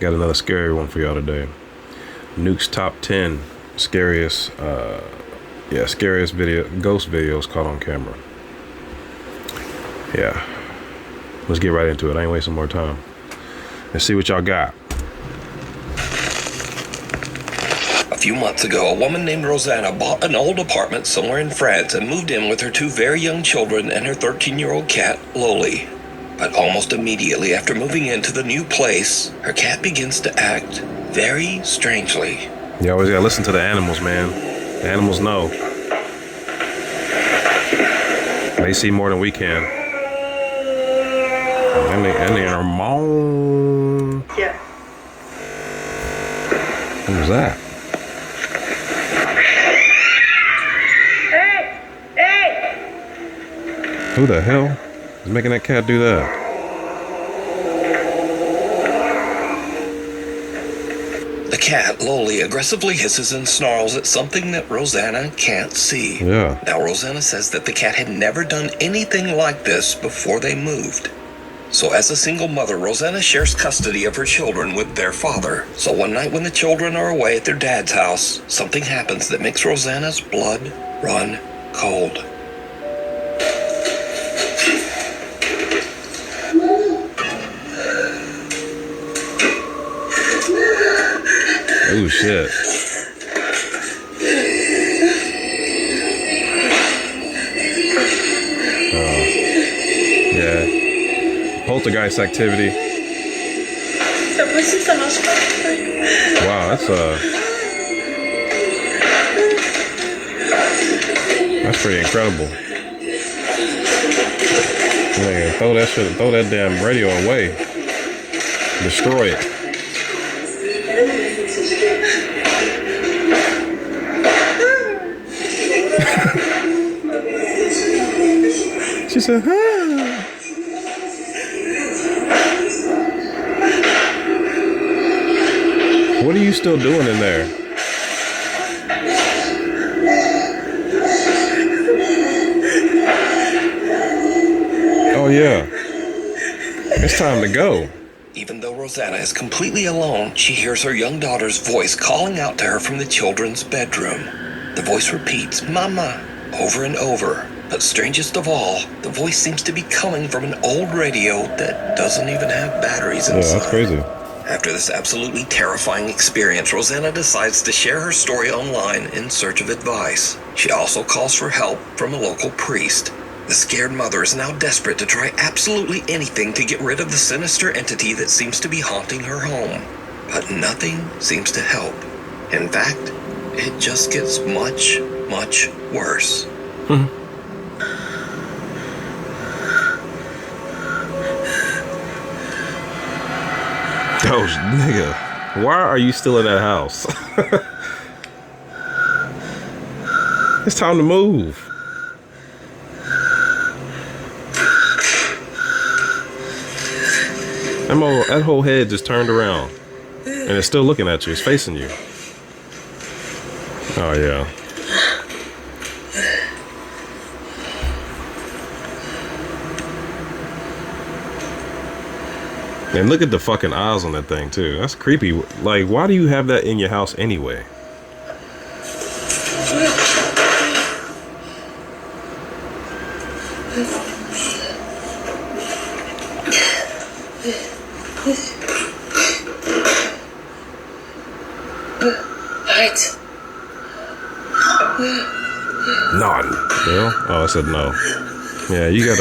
Got another scary one for y'all today. Nukes top 10 scariest, scariest ghost videos caught on camera. Yeah, let's get right into it. I ain't wasting more time. Let's see what y'all got. A few months ago, a woman named Rosanna bought an old apartment somewhere in France and moved in with her 2 very young children and her 13-year-old cat, Loli. But almost immediately after moving into the new place, her cat begins to act very strangely. You always gotta listen to the animals, man. The animals know. They see more than we can. And they are moan. Yeah. What was that? Who the hell is making that cat do that? The cat, Loli, aggressively hisses and snarls at something that Rosanna can't see. Yeah. Now, Rosanna says that the cat had never done anything like this before they moved. So as a single mother, Rosanna shares custody of her children with their father. So one night when the children are away at their dad's house, something happens that makes Rosanna's blood run cold. Oh shit. Yeah. Poltergeist activity. Wow, that's pretty incredible. Man, throw that damn radio away. Destroy it. She said, huh? What are you still doing in there? Oh yeah. It's time to go. Even though Rosanna is completely alone, she hears her young daughter's voice calling out to her from the children's bedroom. The voice repeats, "Mama," over and over. But strangest of all, the voice seems to be coming from an old radio that doesn't even have batteries inside. Yeah, that's crazy. After this absolutely terrifying experience, Rosanna decides to share her story online in search of advice. She also calls for help from a local priest. The scared mother is now desperate to try absolutely anything to get rid of the sinister entity that seems to be haunting her home. But nothing seems to help. In fact, it just gets much, much worse. Oh, nigga. Why are you still in that house? It's time to move. That whole head just turned around. And it's still looking at you. It's facing you. Oh, yeah. And look at the fucking eyes on that thing, too. That's creepy. Like, why do you have that in your house anyway? Right. None. Well, oh, I said no. Yeah, you got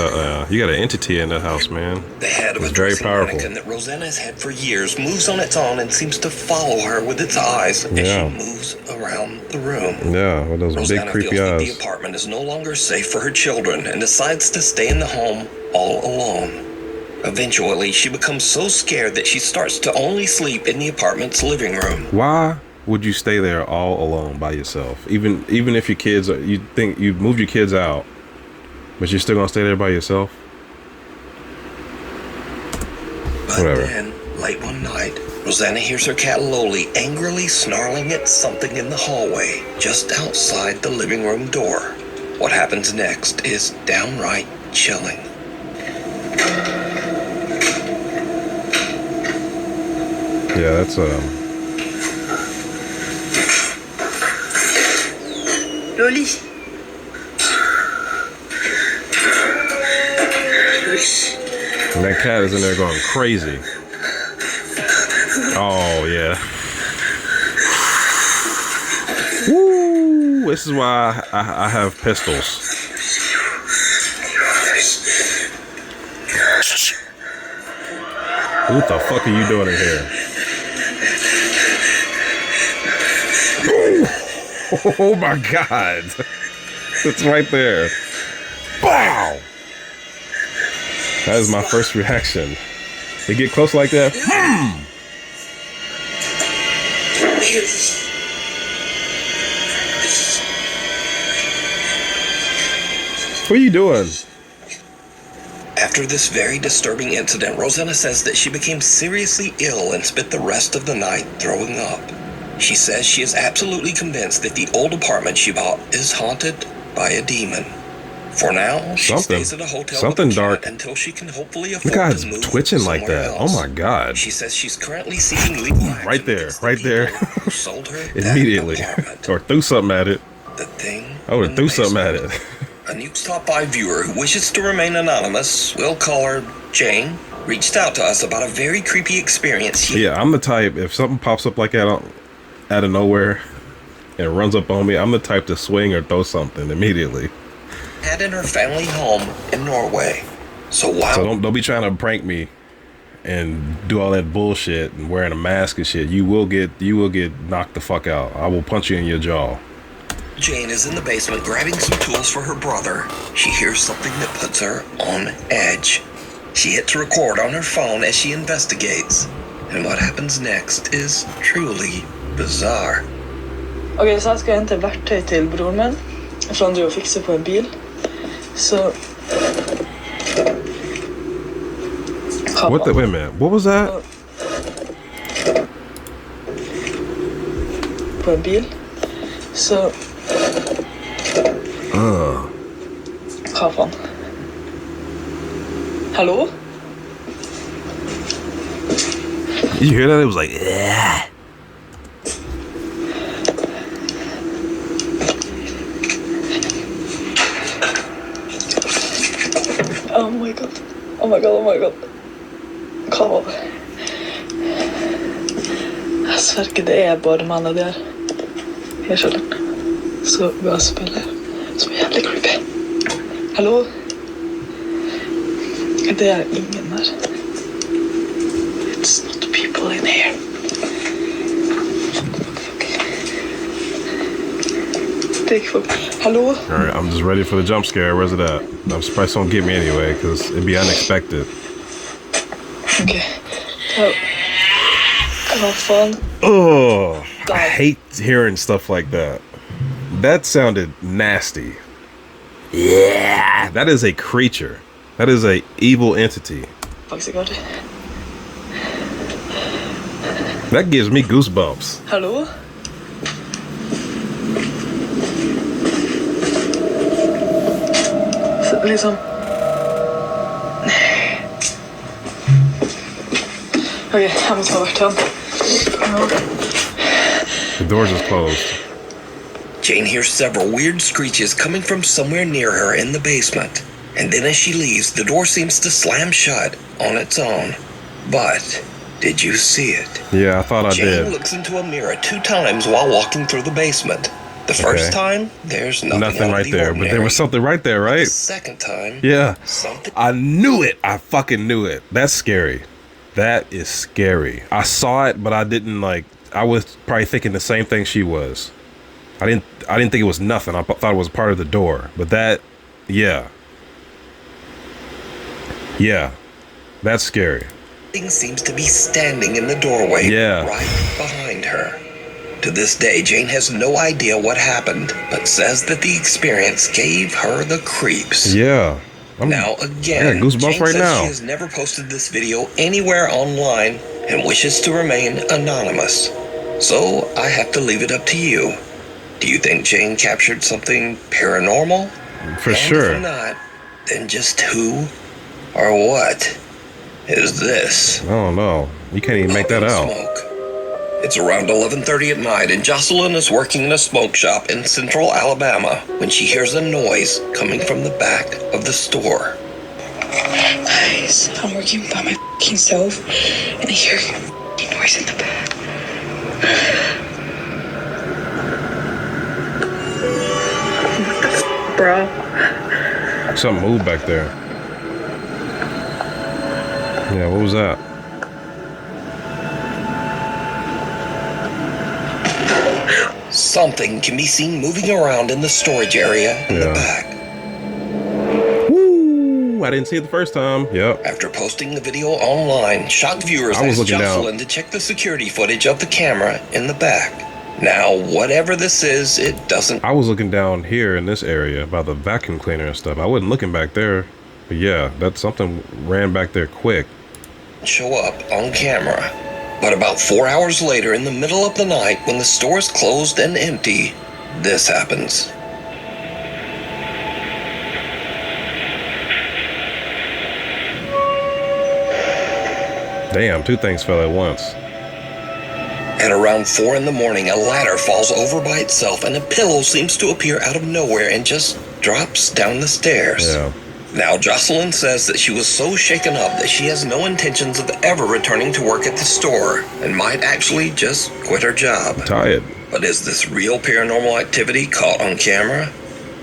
an entity in that house, man. The head of It's a very dressing powerful. mannequin that Rosanna has had for years moves on its own and seems to follow her with its eyes as Yeah. she moves around the room. Yeah, with those Rosanna big creepy feels that eyes. the apartment is no longer safe for her children and decides to stay in the home all alone. Eventually, she becomes so scared that she starts to only sleep in the apartment's living room. Why would you stay there all alone by yourself? Even if your kids, you think you moved your kids out, but you're still gonna stay there by yourself? But Whatever. then, late one night, Rosanna hears her cat Loli angrily snarling at something in the hallway just outside the living room door. What happens next is downright chilling. Yeah, that's Lolly. and that cat is in there going crazy. Oh yeah. Woo! This is why I have pistols. What the fuck are you doing in here? Oh my god. It's right there. Wow. That is my first reaction. They get close like that. What are you doing? After this very disturbing incident, Rosanna says that she became seriously ill and spent the rest of the night throwing up. She says she is absolutely convinced that the old apartment she bought is haunted by a demon. For now, she stays at a hotel something with a cat dark until she can hopefully The afford guy's to move twitching like somewhere that. else. Oh my god. She says she's currently seeking legal action Right there, against the right there. people who sold her that Immediately. apartment. Or threw something at it. The thing. I would in have the threw something at basement. it. A Nukes Top 5 viewer who wishes to remain anonymous, we'll call her Jane, reached out to us about a very creepy experience Yeah, I'm the type, if something pops up like that out of nowhere and runs up on me, I'm the type to swing or throw something immediately. had in her family home in Norway. So while So don't be trying to prank me and do all that bullshit and wearing a mask and shit. You will get knocked the fuck out. I will punch you in your jaw. Jane is in the basement grabbing some tools for her brother, she hears something that puts her on edge. She hits record on her phone as she investigates. And what happens next is truly bizarre. Okej, så här ska jag hämta verktyg till bror min från du och fixa på en bil. Så What the, wait a minute, what was that? på en bil. Så vad fan. Hallå? Did you hear that? It was like, yeah. Oh my god. Oh my god, oh my god. Hva? Jeg sverger det er bare mannen der. Jeg skjønner. Så gasspiller. Så jævlig creepy. Hallo? Det er ingen der. It's not people in here. Det er ikke folk. Hallo? Alright, I'm just ready for the jump scare. Where's it at? I'm surprised it don't get me anyway, because it'd be unexpected. Ok. Hva faen? Oh, I hate hearing stuff like that. That sounded nasty. Yeah, that is a creature. That is a evil entity. Faktisk ikke artig. That gives me goosebumps. Hallo? Så, liksom... Ok, jeg må ta verktøyen. The door's just closed. Jane hears several weird screeches coming from somewhere near her in the basement. And then as she leaves, the door seems to slam shut on its own. But did you see it? Yeah, I thought I Jane did. looks into a mirror 2 times while walking through the basement. The first time, there's nothing right there, ordinary. but there was something right there, right? The second time, Yeah. something. I knew it. I fucking knew it. That's scary. That is scary. I saw it, but I didn't like. I was probably thinking the same thing she was. I didn't think it was nothing. I thought it was part of the door. But that, yeah. Yeah. That's scary. Something seems to be standing in the doorway Yeah. right behind her. To this day, Jane has no idea what happened, but says that the experience gave her the creeps. Yeah. Now I again, got goosebumps Jane right says now. she has never posted this video anywhere online and wishes to remain anonymous. So I have to leave it up to you. Do you think Jane captured something paranormal? For And sure. if not, then just who or what is this. Oh no, you can't even make that out. Smoke. It's around 11:30 at night, and Jocelyn is working in a smoke shop in central Alabama when she hears a noise coming from the back of the store. Guys, I'm working by my fucking self, and I hear a noise in the back. Bro. Something moved back there. Yeah, what was that? Something can be seen moving around in the storage area in the back. Woo! I didn't see it the first time. Yep. After posting the video online, shocked viewers asked Jocelyn to check the security footage of the camera in the back. Now, whatever this is, it doesn't... I was looking down here in this area by the vacuum cleaner and stuff. I wasn't looking back there. But yeah, that something ran back there quick. ...show up on camera. But about 4 hours later, in the middle of the night, when the store is closed and empty, this happens. Damn, two things fell at once. At around 4 in the morning, a ladder falls over by itself and a pillow seems to appear out of nowhere and just drops down the stairs. Yeah. Now, Jocelyn says that she was so shaken up that she has no intentions of ever returning to work at the store and might actually just quit her job. Tired. But is this real paranormal activity caught on camera?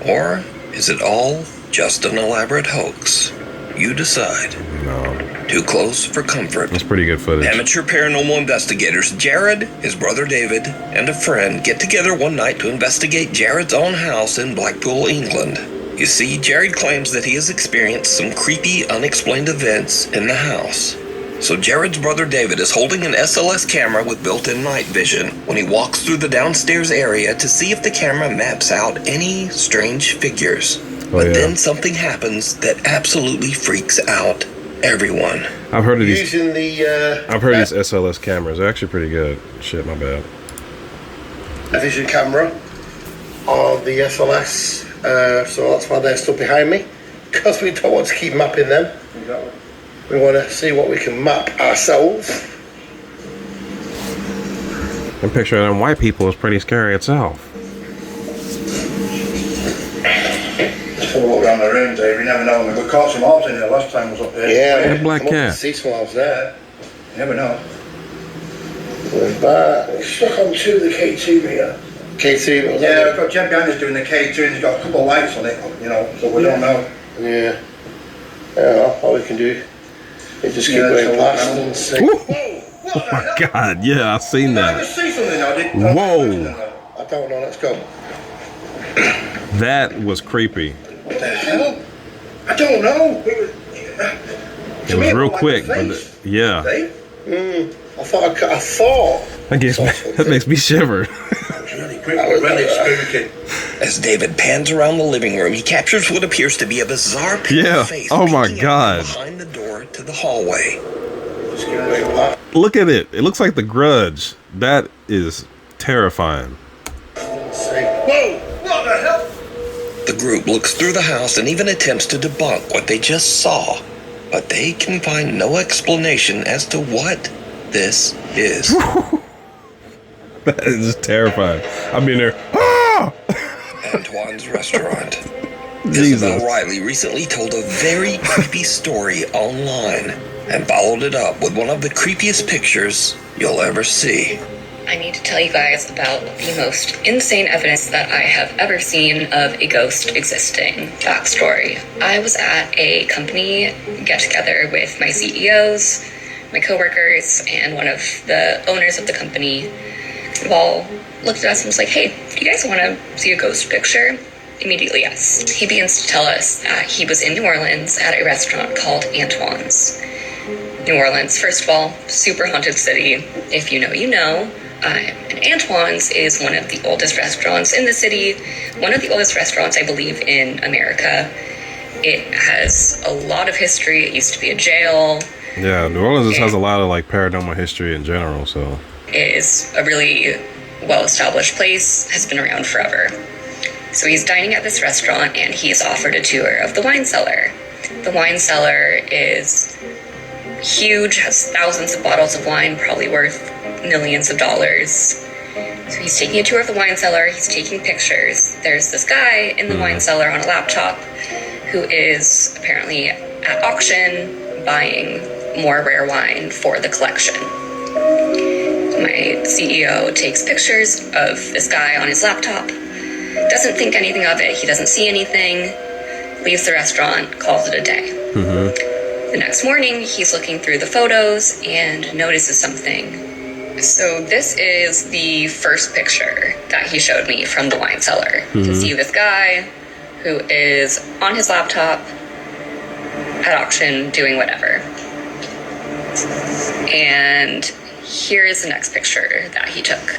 Or is it all just an elaborate hoax? You decide. No. Too close for comfort. That's pretty good footage. Amateur paranormal investigators Jared, his brother David, and a friend get together one night to investigate Jared's own house in Blackpool, England. You see, Jared claims that he has experienced some creepy, unexplained events in the house. So Jared's brother David is holding an SLS camera with built-in night vision when he walks through the downstairs area to see if the camera maps out any strange figures. But then something happens that absolutely freaks out everyone. I've heard of these. Using the I've heard these SLS cameras. They're actually pretty good. Shit, my bad. a vision camera on the SLS, so that's why they're still behind me, because we don't want to keep mapping them. Exactly. We want to see what we can map ourselves. And picture of them white people is pretty scary itself. Just have a look around the room, Dave. You never know. We caught some orbs in here last time I was up here. Yeah, a black cat. See some orbs there. You never know. We're back. It's stuck on to the K2 meter. K2. Yeah, I've got Jeb behind us doing the K2 and he's got a couple of lights on it, you know, so we don't know. Yeah. Yeah, all we can do is just keep going past and see. Oh my god, yeah, I've seen Did I that. just see something now? Whoa. I don't know, let's go. That was creepy. What the hell? I don't know. It was real quick, but yeah. Dave? I thought. That makes me shiver. Really creepy, really spooky. As David pans around the living room, he captures what appears to be a bizarre pale face. Oh my peeking out god. Behind the door to the hallway. Look at it. It looks like The Grudge. That is terrifying. Whoa! What the hell? The group looks through the house and even attempts to debunk what they just saw, but they can find no explanation as to what this is. That is terrifying. I mean, they're ah! Antoine's restaurant. Jesus. Isabel Riley recently told a very creepy story online and followed it up with one of the creepiest pictures you'll ever see. I need to tell you guys about the most insane evidence that I have ever seen of a ghost existing. Backstory. I was at a company get-together with my CEOs, my coworkers, and one of the owners of the company. We all looked at us and was like, hey, do you guys want to see a ghost picture? Immediately, yes. He begins to tell us that he was in New Orleans at a restaurant called Antoine's. New Orleans, first of all, super haunted city. If you know, you know. And Antoine's is one of the oldest restaurants in the city. One of the oldest restaurants, I believe, in America. It has a lot of history. It used to be a jail. Yeah, New Orleans just has a lot of like paranormal history in general, so. It is a really well-established place, has been around forever. So he's dining at this restaurant and he's offered a tour of the wine cellar. The wine cellar is huge, has thousands of bottles of wine, probably worth millions of dollars. So he's taking a tour of the wine cellar, he's taking pictures. There's this guy in the wine cellar on a laptop who is apparently at auction buying more rare wine for the collection. My CEO takes pictures of this guy on his laptop, doesn't think anything of it, he doesn't see anything, leaves the restaurant, calls it a day. The next morning, he's looking through the photos and notices something. So this is the first picture that he showed me from the wine cellar. To see this guy who is on his laptop at auction doing whatever. And here is the next picture that he took.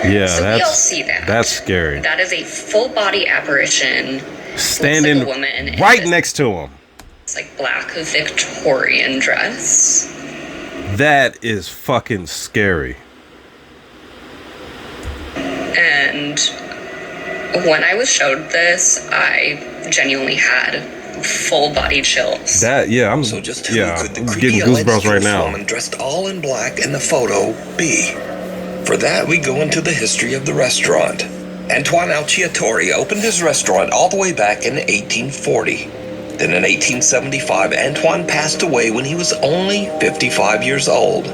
Yeah, so we all see that. That's scary. That is a full body apparition standing like a woman right next to him. It's like black Victorian dress. That is fucking scary. And when I was showed this, I genuinely had full body chills. I'm So just who could the I'm creepy getting goosebumps right alleged now. woman dressed all in black in the photo be? For that, we go into the history of the restaurant. Antoine Alciatore opened his restaurant all the way back in 1840. Then in 1875, Antoine passed away when he was only 55 years old.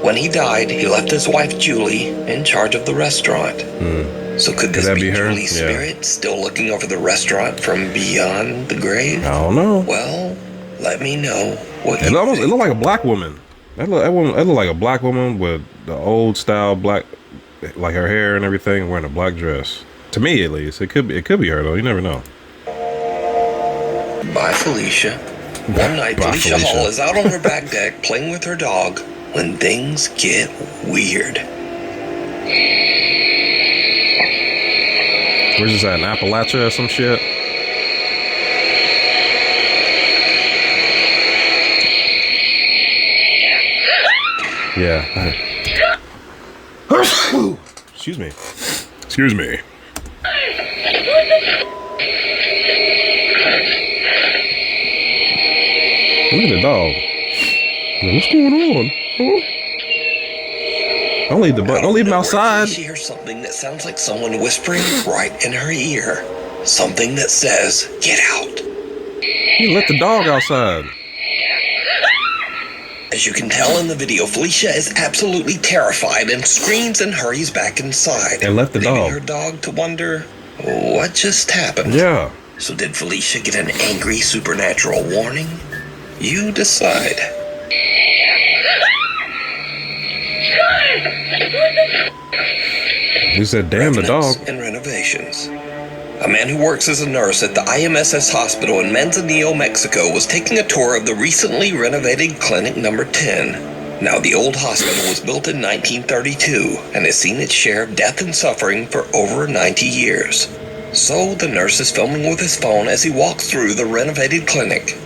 When he died, he left his wife Julie in charge of the restaurant. So could this be her? Julie's spirit still looking over the restaurant from beyond the grave? I don't know. Well, let me know what It looked like a black woman. That looked like a black woman with the old style black, like her hair and everything, wearing a black dress. To me, at least, it could be her though. You never know. By Felicia. One night, Felicia Hall is out on her back deck playing with her dog when things get weird. Where's this at? In Appalachia or some shit? Yeah. Excuse me. Excuse me. Look at the dog. What's going on? Huh? Don't leave him outside. She hears something that sounds like someone whispering right in her ear. Something that says, "Get out." You let the dog outside. As you can tell in the video, Felicia is absolutely terrified and screams and hurries back inside. And left the leaving dog. her dog to wonder what just happened. Yeah. So did Felicia get an angry supernatural warning? You decide. You said, damn the dog. And renovations. A man who works as a nurse at the IMSS hospital in Manzanillo, Mexico, was taking a tour of the recently renovated Clinic Number 10. Now, the old hospital was built in 1932 and has seen its share of death and suffering for over 90 years. So, the nurse is filming with his phone as he walks through the renovated clinic.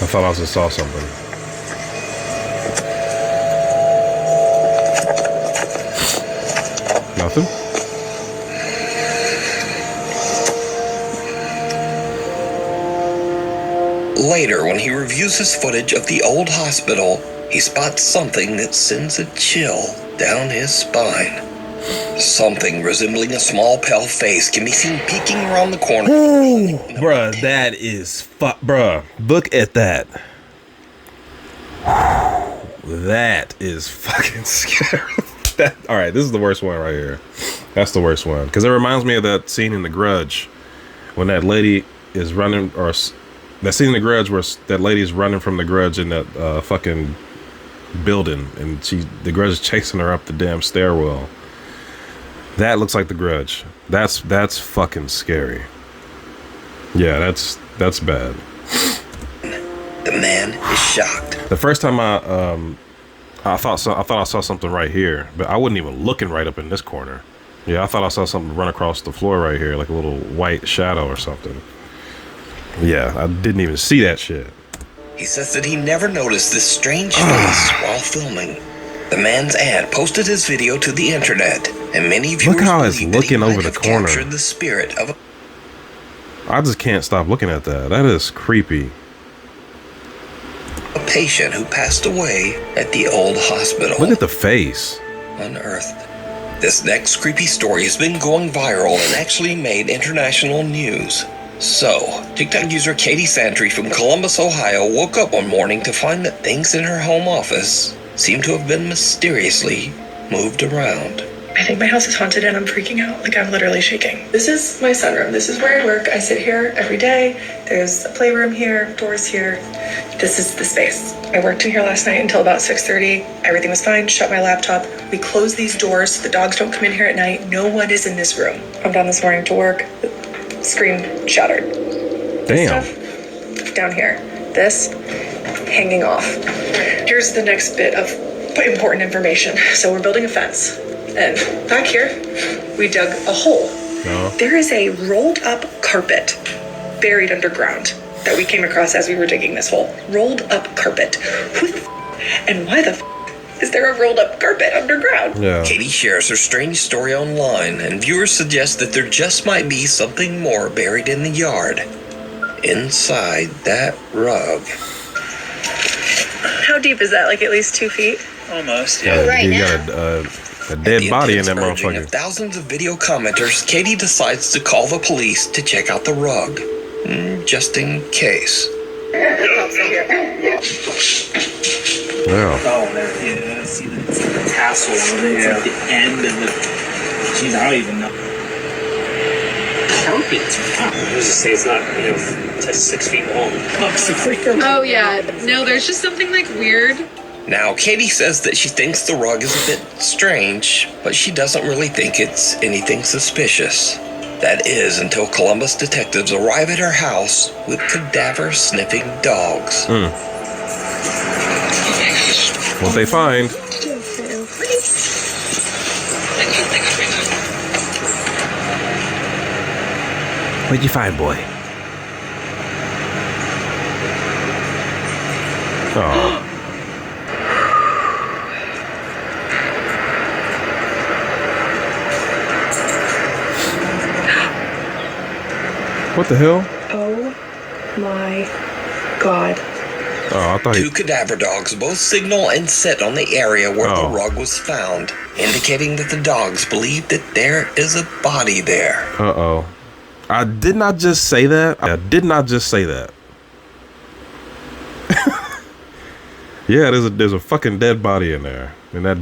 I thought I just saw something. Nothing? Later, when he reviews his footage of the old hospital, he spots something that sends a chill down his spine. Something resembling a small pale face can be seen peeking around the corner. Ooh, bruh, that is bruh, look at that. That is fucking scary. Alright, this is the worst one right here. That's the worst one. Because it reminds me of that scene in The Grudge. When that lady is running, or that scene in The Grudge where that lady is running from the Grudge in that fucking building. And the Grudge is chasing her up the damn stairwell. That looks like The Grudge. That's fucking scary. Yeah, that's bad. The man is shocked. The first time I thought I saw something right here, but I wasn't even looking right up in this corner. Yeah, I thought I saw something run across the floor right here, like a little white shadow or something. Yeah, I didn't even see that shit. He says that he never noticed this strange face while filming. The man's aunt posted his video to the internet, and many viewers Look how it's believe that he looking might over the have corner. captured the spirit of a I just can't stop looking at that. That is creepy. patient who passed away at the old hospital. Look at the face. Unearthed. This next creepy story has been going viral and actually made international news. So, TikTok user Katie Santry from Columbus, Ohio woke up one morning to find that things in her home office seem to have been mysteriously moved around. I think my house is haunted and I'm freaking out. Like, I'm literally shaking. This is my sunroom. This is where I work. I sit here every day. There's a playroom here, doors here. This is the space. I worked in here last night until about 6:30. Everything was fine. Shut my laptop. We close these doors so the dogs don't come in here at night. No one is in this room. I'm down this morning to work. Screen shattered. This Damn. stuff down here. This hanging off. Here's the next bit of important information. So we're building a fence. And back here, we dug a hole. No. There is a rolled up carpet buried underground that we came across as we were digging this hole. Rolled up carpet. Who the and why the is there a rolled up carpet underground? Yeah. Katie shares her strange story online, and viewers suggest that there just might be something more buried in the yard. Inside that rug. How deep is that? Like at least 2 feet? Almost, Yeah, yeah. Right you now. got a dead The body in that intense urging motherfucker. of thousands of video commenters, Katie decides to call the police to check out the rug. Just in case. Yeah. Oh, there, yeah. See the tassel on it. It's like the end of the. Jeez, I don't even know. Carpet. I was just say it's not, 6 feet long. Oh yeah, no, there's just something like weird. Now, Katie says that she thinks the rug is a bit strange, but she doesn't really think it's anything suspicious. That is until Columbus detectives arrive at her house with cadaver-sniffing dogs. What they find? What'd you find, boy? Oh. What the hell? Oh my god. Oh, I thought he. Two cadaver dogs both signal and sit on the area where Oh. the rug was found, indicating that the dogs believe that there is a body there. Uh-oh. I did not just say that. I did not just say that. Yeah, there's a fucking dead body in there. And that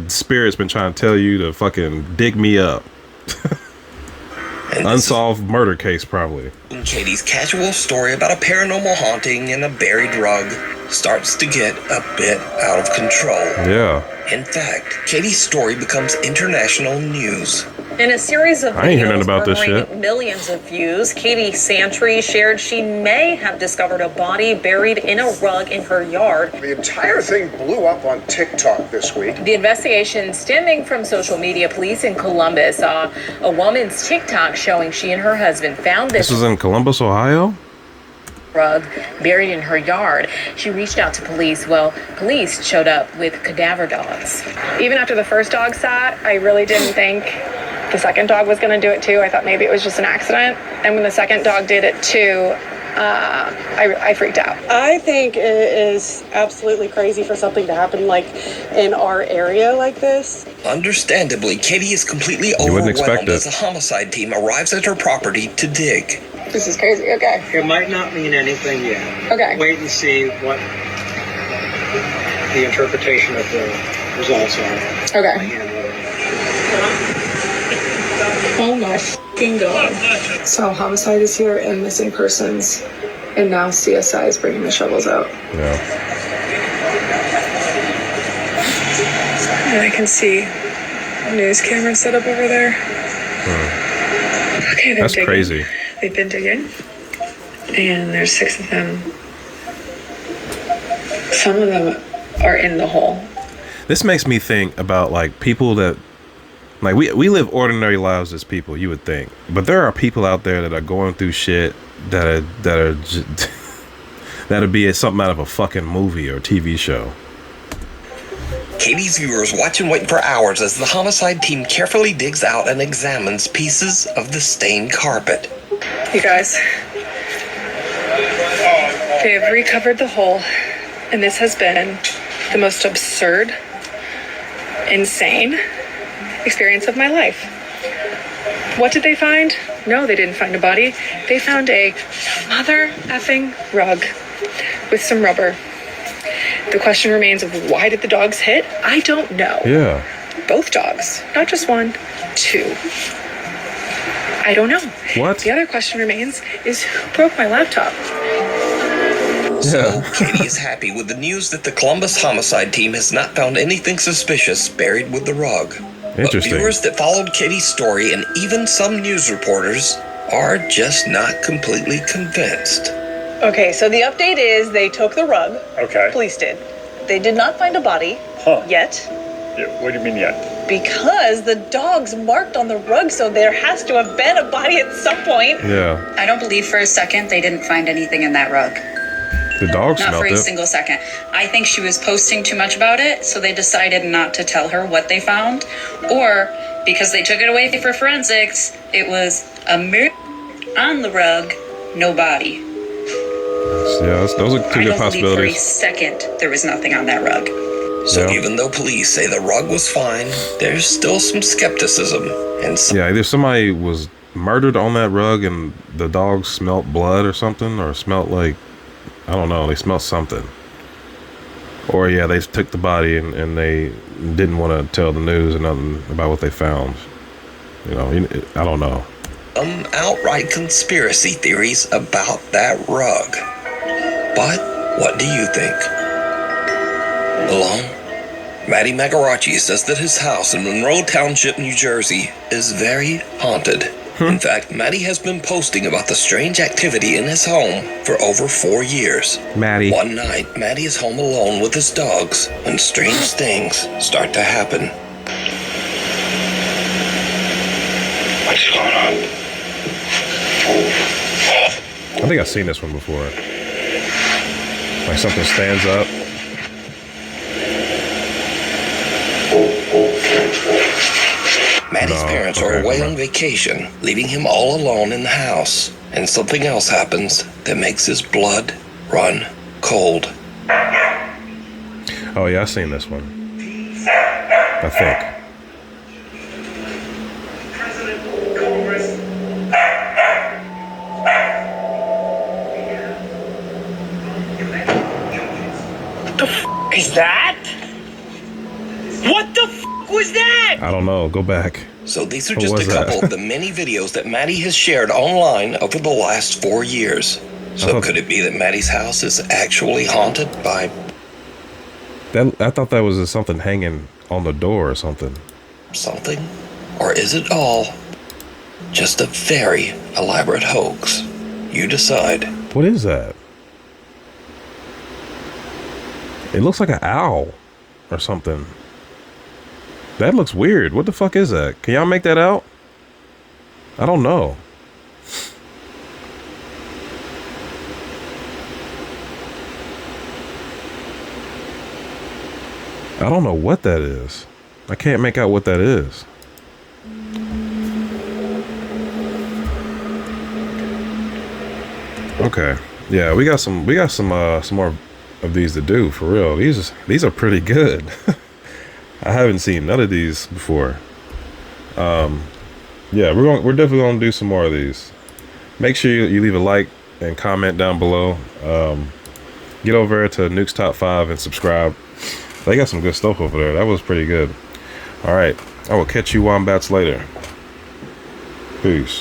spirit's been trying to tell you to fucking dig me up. And this Unsolved murder case, probably. is Katie's casual story about a paranormal haunting and a buried rug starts to get a bit out of control. Yeah. In fact, Katie's story becomes international news. In a series of I ain't hear nothing videos about this garnering shit. millions of views, Katie Santry shared she may have discovered a body buried in a rug in her yard. The entire thing blew up on TikTok this week. The investigation stemming from social media. Police in Columbus saw a woman's TikTok showing she and her husband found This this was in Columbus, Ohio? rug buried in her yard. She reached out to police. Well, police showed up with cadaver dogs. Even after the first dog sat, I really didn't think the second dog was going to do it too. I thought maybe it was just an accident. And when the second dog did it too, I freaked out. I think it is absolutely crazy for something to happen like in our area like this. Understandably, Katie is completely wouldn't expect overwhelmed it. as a homicide team arrives at her property to dig. This is crazy. Okay. It might not mean anything yet. Okay. Wait and see what the interpretation of the results are. Okay. Oh my f***ing god. So homicide is here and missing persons. And now CSI is bringing the shovels out. Yeah. And I can see news cameras set up over there. Okay, they're That's digging. crazy. They've been digging. And there's 6 of them. Some of them are in the hole. This makes me think about like people that like we live ordinary lives as people, you would think. But there are people out there that are going through shit that are That'd be something out of a fucking movie or TV show. Katie's viewers watch and wait for hours as the homicide team carefully digs out and examines pieces of the stained carpet. You guys, they have recovered the hole, and this has been the most absurd, insane experience of my life. What did they find? No, they didn't find a body. They found a mother effing rug with some rubber. The question remains of why did the dogs hit? I don't know. Yeah. Both dogs, not just one, two. I don't know. What? The other question remains is who broke my laptop? So, Katie is happy with the news that the Columbus homicide team has not found anything suspicious buried with the rug. Interesting. But viewers that followed Katie's story and even some news reporters are just not completely convinced. Okay, so the update is they took the rug. Okay. Police did. They did not find a body yet. Yeah, what do you mean yet? Because the dogs marked on the rug, so there has to have been a body at some point. Yeah. I don't believe for a second they didn't find anything in that rug. The dog Not smelled for a it. single second. I think she was posting too much about it, so they decided not to tell her what they found. Or, because they took it away for forensics, it was a murder on the rug, no body. Yeah, those are two I good don't believe for a possibilities. second there was nothing on that rug. So even though police say the rug was fine, there's still some skepticism. And Yeah, either somebody was murdered on that rug and the dogs smelt blood or something, or smelt like, I don't know, they smelt something. Or yeah, they took the body and they didn't want to tell the news or nothing about what they found. You know, I don't know. some outright conspiracy theories about that rug. But what do you think? Alone? Matty Magarachi says that his house in Monroe Township, New Jersey is very haunted. In fact, Matty has been posting about the strange activity in his home for over 4 years. Matty. One night, Matty is home alone with his dogs when strange things start to happen. What's going on? I think I've seen this one before. Like something stands up. Matty's parents are away on vacation, leaving him all alone in the house. And something else happens that makes his blood run cold. Oh yeah, I've seen this one. I think. What the f is that? What the f was that? I don't know. Go back. So these are What just was a couple that? of the many videos that Matty has shared online over the last 4 years. So could it be that Matty's house is actually haunted by I thought that was something hanging on the door or something. something? Or is it all just a very elaborate hoax? You decide. What is that? It looks like an owl or something. That looks weird. What the fuck is that? Can y'all make that out? I don't know. I don't know what that is. I can't make out what that is. Okay. Yeah, we got some more of these to do for real. These are pretty good. I haven't seen none of these before. Yeah, we're definitely gonna do some more of these. Make sure you leave a like and comment down below. Get over to Nukes Top 5 and subscribe. They got some good stuff over there. That was pretty good. All right, I will catch you wombats later. Peace.